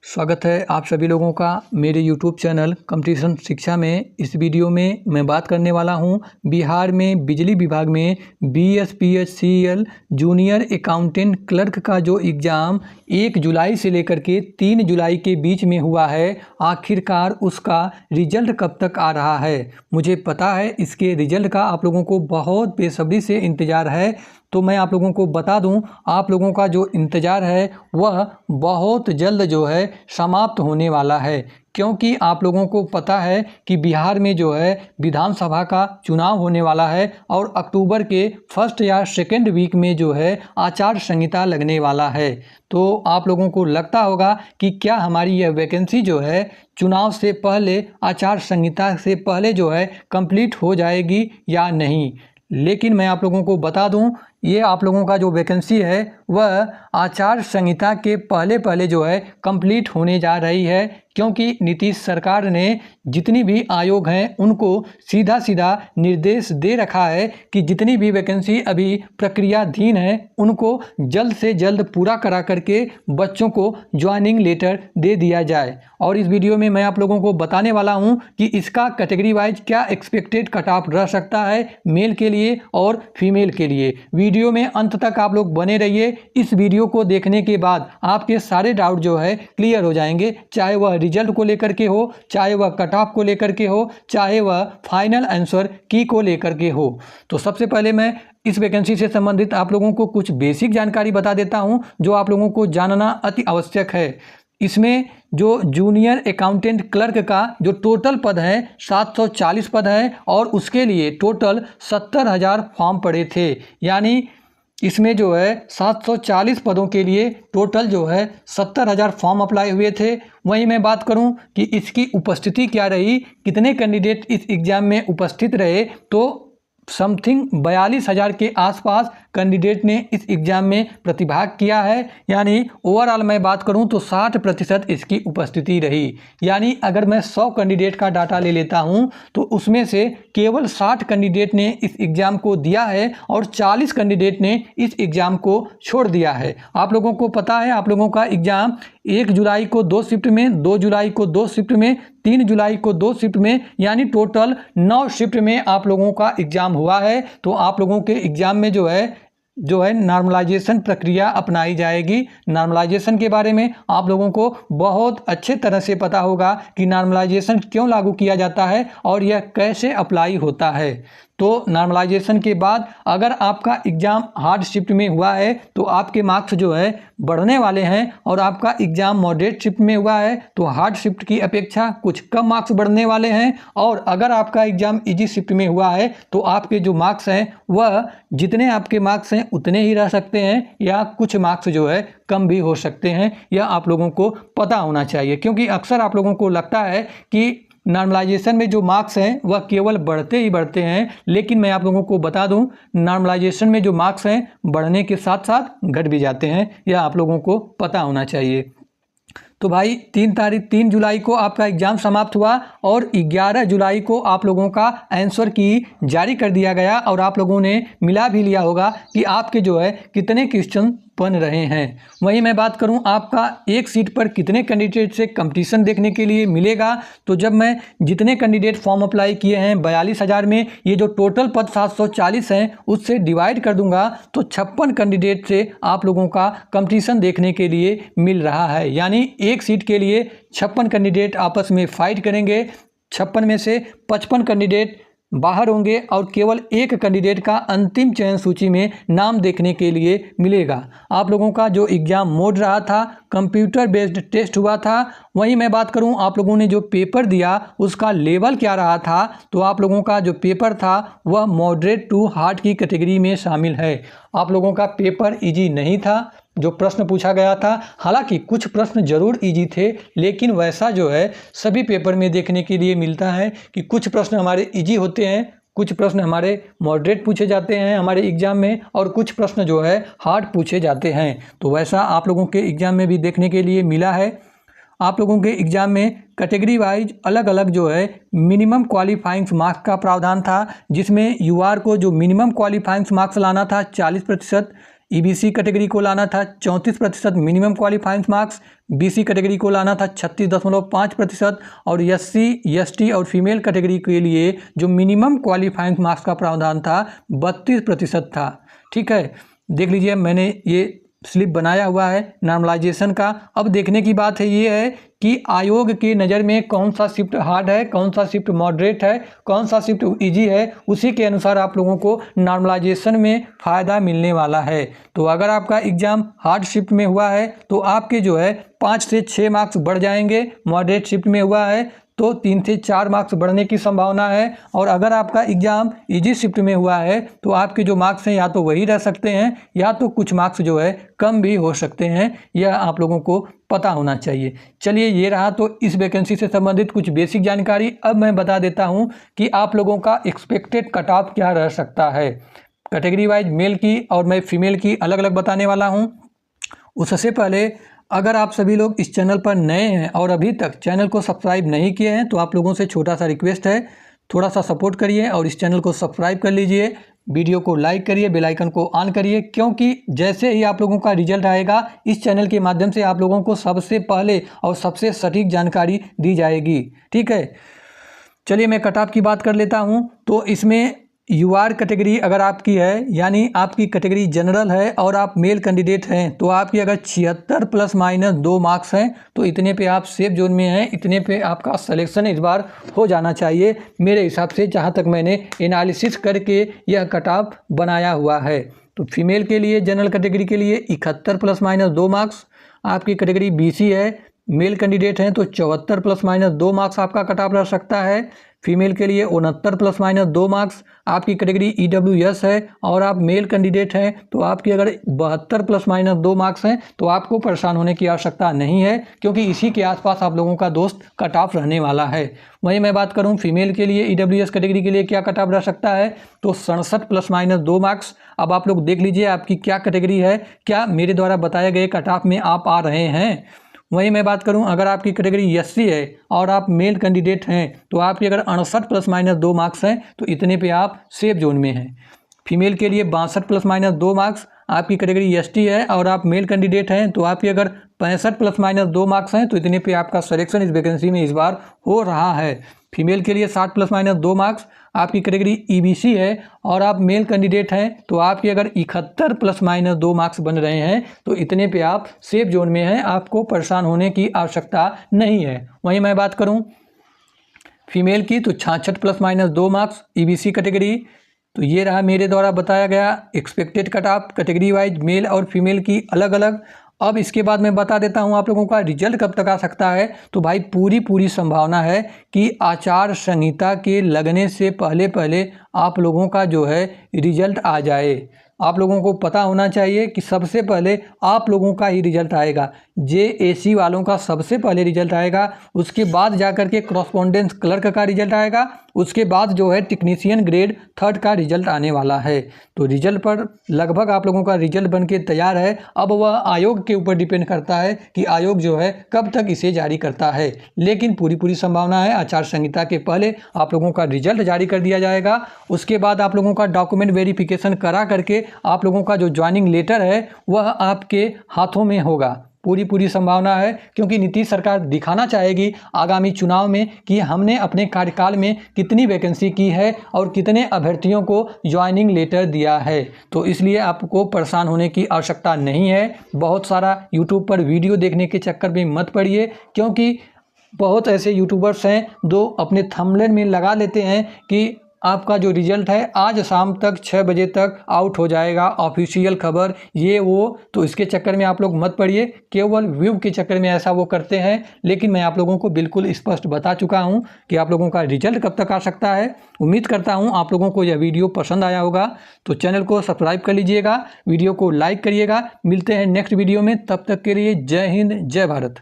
स्वागत है आप सभी लोगों का मेरे YouTube चैनल कंपटीशन शिक्षा में। इस वीडियो में मैं बात करने वाला हूं बिहार में बिजली विभाग में BSPHCL जूनियर अकाउंटेंट क्लर्क का जो एग्ज़ाम 1 जुलाई से लेकर के 3 जुलाई के बीच में हुआ है, आखिरकार उसका रिजल्ट कब तक आ रहा है। मुझे पता है इसके रिजल्ट का आप लोगों को बहुत बेसब्री से इंतज़ार है, तो मैं आप लोगों को बता दूं, आप लोगों का जो इंतज़ार है वह बहुत जल्द जो है समाप्त होने वाला है। क्योंकि आप लोगों को पता है कि बिहार में जो है विधानसभा का चुनाव होने वाला है और अक्टूबर के फर्स्ट या सेकेंड वीक में जो है आचार संहिता लगने वाला है। तो आप लोगों को लगता होगा कि क्या हमारी यह वैकेंसी जो है चुनाव से पहले, आचार संहिता से पहले जो है कंप्लीट हो जाएगी या नहीं। लेकिन मैं आप लोगों को बता दूं, ये आप लोगों का जो वैकेंसी है वह आचार संहिता के पहले जो है कंप्लीट होने जा रही है। क्योंकि नीतीश सरकार ने जितनी भी आयोग हैं उनको सीधा निर्देश दे रखा है कि जितनी भी वैकेंसी अभी प्रक्रियाधीन है उनको जल्द से जल्द पूरा करा करके बच्चों को ज्वाइनिंग लेटर दे दिया जाए। और इस वीडियो में मैं आप लोगों को बताने वाला हूं कि इसका कैटेगरी वाइज क्या एक्सपेक्टेड कट ऑफ रह सकता है मेल के लिए और फीमेल के लिए। वीडियो में अंत तक आप लोग बने रहिए। इस वीडियो को देखने के बाद आपके सारे डाउट जो है क्लियर हो जाएंगे, चाहे वह रिजल्ट को लेकर के हो, चाहे वह कट ऑफ को लेकर के हो, चाहे वह फाइनल आंसर की को लेकर के हो। तो सबसे पहले मैं इस वैकेंसी से संबंधित आप लोगों को कुछ बेसिक जानकारी बता देता हूं जो आप लोगों को जानना अति आवश्यक है। इसमें जो जूनियर अकाउंटेंट क्लर्क का जो टोटल पद है 740 पद है और उसके लिए टोटल 70,000 फॉर्म पड़े थे। यानी इसमें जो है 740 पदों के लिए टोटल जो है 70,000 फॉर्म अप्लाई हुए थे। वहीं मैं बात करूं कि इसकी उपस्थिति क्या रही, कितने कैंडिडेट इस एग्ज़ाम में उपस्थित रहे, तो समथिंग 42,000 के आसपास कैंडिडेट ने इस एग्ज़ाम में प्रतिभाग किया है। यानी ओवरऑल मैं बात करूं तो 60% इसकी उपस्थिति रही। यानी अगर मैं 100 कैंडिडेट का डाटा ले लेता हूं तो उसमें से केवल 60 कैंडिडेट ने इस एग्ज़ाम को दिया है और 40 कैंडिडेट ने इस एग्ज़ाम को छोड़ दिया है। आप लोगों को पता है आप लोगों का एग्ज़ाम 1 जुलाई को 2 शिफ्ट में, 2 जुलाई को 2 शिफ्ट में, 3 जुलाई को 2 शिफ्ट में, यानी टोटल 9 शिफ्ट में आप लोगों का एग्ज़ाम हुआ है। तो आप लोगों के एग्ज़ाम में जो है नॉर्मलाइजेशन प्रक्रिया अपनाई जाएगी। नॉर्मलाइजेशन के बारे में आप लोगों को बहुत अच्छे तरह से पता होगा कि नॉर्मलाइजेशन क्यों लागू किया जाता है और यह कैसे अप्लाई होता है। तो नॉर्मलाइजेशन के बाद अगर आपका एग्ज़ाम हार्ड शिफ्ट में हुआ है तो आपके मार्क्स जो है बढ़ने वाले हैं, और आपका एग्ज़ाम मॉडरेट शिफ्ट में हुआ है तो हार्ड शिफ्ट की अपेक्षा कुछ कम मार्क्स बढ़ने वाले हैं। और अगर आपका एग्ज़ाम इजी शिफ्ट में हुआ है तो आपके जो मार्क्स हैं वह जितने आपके मार्क्स हैं उतने ही रह सकते हैं, या कुछ मार्क्स जो है कम भी हो सकते हैं। यह आप लोगों को पता होना चाहिए, क्योंकि अक्सर आप लोगों को लगता है कि नॉर्मलाइजेशन में जो मार्क्स हैं वह केवल बढ़ते ही बढ़ते हैं। लेकिन मैं आप लोगों को बता दूं, नॉर्मलाइजेशन में जो मार्क्स हैं बढ़ने के साथ साथ घट भी जाते हैं। यह आप लोगों को पता होना चाहिए। तो भाई 3 जुलाई को आपका एग्ज़ाम समाप्त हुआ और 11 जुलाई को आप लोगों का आंसर की जारी कर दिया गया, और आप लोगों ने मिला भी लिया होगा कि आपके जो है कितने क्वेश्चन बन रहे हैं। वहीं मैं बात करूं आपका एक सीट पर कितने कैंडिडेट से कंपटीशन देखने के लिए मिलेगा, तो जब मैं जितने कैंडिडेट फॉर्म अप्लाई किए हैं 42,000 में ये जो टोटल पद 740 हैं उससे डिवाइड कर दूंगा तो 56 कैंडिडेट से आप लोगों का कंपटीशन देखने के लिए मिल रहा है। यानी एक सीट के लिए 56 कैंडिडेट आपस में फाइट करेंगे। 56 में से 55 कैंडिडेट बाहर होंगे और केवल एक कैंडिडेट का अंतिम चयन सूची में नाम देखने के लिए मिलेगा। आप लोगों का जो एग्ज़ाम मोड रहा था कंप्यूटर बेस्ड टेस्ट हुआ था। वहीं मैं बात करूं आप लोगों ने जो पेपर दिया उसका लेवल क्या रहा था, तो आप लोगों का जो पेपर था वह मॉडरेट टू हार्ड की कैटेगरी में शामिल है। आप लोगों का पेपर ईजी नहीं था जो प्रश्न पूछा गया था। हालांकि कुछ प्रश्न जरूर इजी थे, लेकिन वैसा जो है सभी पेपर में देखने के लिए मिलता है कि कुछ प्रश्न हमारे इजी होते हैं, कुछ प्रश्न हमारे मॉडरेट पूछे जाते हैं हमारे एग्ज़ाम में, और कुछ प्रश्न जो है हार्ड पूछे जाते हैं। तो वैसा आप लोगों के एग्ज़ाम में भी देखने के लिए मिला है। आप लोगों के एग्ज़ाम में कैटेगरी वाइज अलग अलग जो है मिनिमम क्वालिफाइंग मार्क्स का प्रावधान था, जिसमें यूआर को जो मिनिमम क्वालिफाइंग मार्क्स लाना था 40%, ईबीसी कैटेगरी को लाना था 34% minimum qualifying marks, BC category को लाना था 36.5% और एससी, एसटी और फीमेल कैटेगरी के लिए जो मिनिमम क्वालिफाइंग मार्क्स का प्रावधान था 32% था। ठीक है, देख लीजिए मैंने ये स्लिप बनाया हुआ है नॉर्मलाइजेशन का। अब देखने की बात है ये है कि आयोग की नज़र में कौन सा शिफ्ट हार्ड है, कौन सा शिफ्ट मॉडरेट है, कौन सा शिफ्ट इजी है, उसी के अनुसार आप लोगों को नॉर्मलाइजेशन में फ़ायदा मिलने वाला है। तो अगर आपका एग्ज़ाम हार्ड शिफ्ट में हुआ है तो आपके जो है 5 से 6 मार्क्स बढ़ जाएंगे, मॉडरेट शिफ्ट में हुआ है तो 3 से 4 मार्क्स बढ़ने की संभावना है, और अगर आपका एग्ज़ाम इजी शिफ्ट में हुआ है तो आपके जो मार्क्स हैं या तो वही रह सकते हैं या तो कुछ मार्क्स जो है कम भी हो सकते हैं। यह आप लोगों को पता होना चाहिए। चलिए, ये रहा तो इस वैकेंसी से संबंधित कुछ बेसिक जानकारी। अब मैं बता देता हूँ कि आप लोगों का एक्सपेक्टेड कट ऑफ क्या रह सकता है। कैटेगरी वाइज मेल की और मैं फीमेल की अलग अलग बताने वाला हूँ। उससे पहले अगर आप सभी लोग इस चैनल पर नए हैं और अभी तक चैनल को सब्सक्राइब नहीं किए हैं तो आप लोगों से छोटा सा रिक्वेस्ट है, थोड़ा सा सपोर्ट करिए और इस चैनल को सब्सक्राइब कर लीजिए, वीडियो को लाइक करिए, बेल आइकन को ऑन करिए, क्योंकि जैसे ही आप लोगों का रिजल्ट आएगा इस चैनल के माध्यम से आप लोगों को सबसे पहले और सबसे सटीक जानकारी दी जाएगी। ठीक है, चलिए मैं कट ऑफ की बात कर लेता हूँ। तो इसमें यूआर कैटेगरी अगर आपकी है, यानी आपकी कैटेगरी जनरल है और आप मेल कैंडिडेट हैं, तो आपकी अगर 76 ± 2 मार्क्स हैं तो इतने पे आप सेफ जोन में हैं, इतने पे आपका सिलेक्शन इस बार हो जाना चाहिए मेरे हिसाब से, जहां तक मैंने एनालिसिस करके यह कट ऑफ बनाया हुआ है। तो फीमेल के लिए जनरल कैटेगरी के लिए 71 ± 2 मार्क्स, आपकी कैटेगरी बीसी है, मेल कैंडिडेट हैं तो 74 ± 2 मार्क्स आपका कट ऑफ रह सकता है। फीमेल के लिए 69 ± 2 मार्क्स, आपकी कैटेगरी ईडब्ल्यूएस है और आप मेल कैंडिडेट हैं तो आपकी अगर 72 ± 2 मार्क्स हैं तो आपको परेशान होने की आवश्यकता नहीं है, क्योंकि इसी के आसपास आप लोगों का दोस्त कट ऑफ रहने वाला है। वहीं मैं बात करूं फीमेल के लिए ईडब्ल्यूएस कैटेगरी के लिए क्या कट ऑफ रह सकता है, तो 67 ± 2 मार्क्स। अब आप लोग देख लीजिए आपकी क्या कैटेगरी है, क्या मेरे द्वारा बताए गए कट ऑफ में आप आ रहे हैं। वहीं मैं बात करूं अगर आपकी कैटेगरी एससी है और आप मेल कैंडिडेट हैं तो आपकी अगर 68 ± 2 मार्क्स हैं तो इतने पे आप सेफ जोन में हैं। फीमेल के लिए 62 ± 2 मार्क्स, आपकी कैटेगरी एसटी है और आप मेल कैंडिडेट हैं तो आपकी अगर 65 ± 2 मार्क्स हैं तो इतने पे आपका सिलेक्शन इस वैकेंसी में इस बार हो रहा है। फीमेल के लिए 60 ± 2 मार्क्स, आपकी कैटेगरी ईबीसी है और आप मेल कैंडिडेट हैं तो आपकी अगर 71 ± 2 मार्क्स बन रहे हैं तो इतने पे आप सेफ जोन में हैं, आपको परेशान होने की आवश्यकता नहीं है। वहीं मैं बात करूं फीमेल की तो 66 ± 2 मार्क्स ईबीसी कैटेगरी। तो ये रहा मेरे द्वारा बताया गया expected cut off category wise male और फीमेल की अलग अलग। अब इसके बाद मैं बता देता हूं आप लोगों का रिजल्ट कब तक आ सकता है। तो भाई पूरी संभावना है कि आचार संहिता के लगने से पहले आप लोगों का जो है रिजल्ट आ जाए। आप लोगों को पता होना चाहिए कि सबसे पहले आप लोगों का ही रिजल्ट आएगा, जेएसी वालों का सबसे पहले रिजल्ट आएगा, उसके बाद जाकर के कॉरस्पॉन्डेंस क्लर्क का रिजल्ट आएगा, उसके बाद जो है टेक्नीशियन ग्रेड 3 का रिजल्ट आने वाला है। तो रिजल्ट पर लगभग आप लोगों का रिजल्ट बन के तैयार है। अब वह आयोग के ऊपर डिपेंड करता है कि आयोग जो है कब तक इसे जारी करता है, लेकिन पूरी संभावना है आचार संहिता के पहले आप लोगों का रिजल्ट जारी कर दिया जाएगा। उसके बाद आप लोगों का डॉक्यूमेंट वेरिफिकेशन करा करके आप लोगों का जो ज्वाइनिंग लेटर है वह आपके हाथों में होगा। पूरी संभावना है, क्योंकि नीतीश सरकार दिखाना चाहेगी आगामी चुनाव में कि हमने अपने कार्यकाल में कितनी वैकेंसी की है और कितने अभ्यर्थियों को ज्वाइनिंग लेटर दिया है। तो इसलिए आपको परेशान होने की आवश्यकता नहीं है। बहुत सारा यूट्यूब पर वीडियो देखने के चक्कर में मत पड़िए, क्योंकि बहुत ऐसे यूट्यूबर्स हैं जो अपने थंबनेल में लगा लेते हैं कि आपका जो रिजल्ट है आज शाम तक 6 बजे तक आउट हो जाएगा, ऑफिशियल खबर ये वो। तो इसके चक्कर में आप लोग मत पड़िए, केवल व्यू के चक्कर में ऐसा वो करते हैं। लेकिन मैं आप लोगों को बिल्कुल स्पष्ट बता चुका हूं कि आप लोगों का रिजल्ट कब तक आ सकता है। उम्मीद करता हूं आप लोगों को यह वीडियो पसंद आया होगा। तो चैनल को सब्सक्राइब कर लीजिएगा, वीडियो को लाइक करिएगा। मिलते हैं नेक्स्ट वीडियो में, तब तक के लिए जय हिंद जय भारत।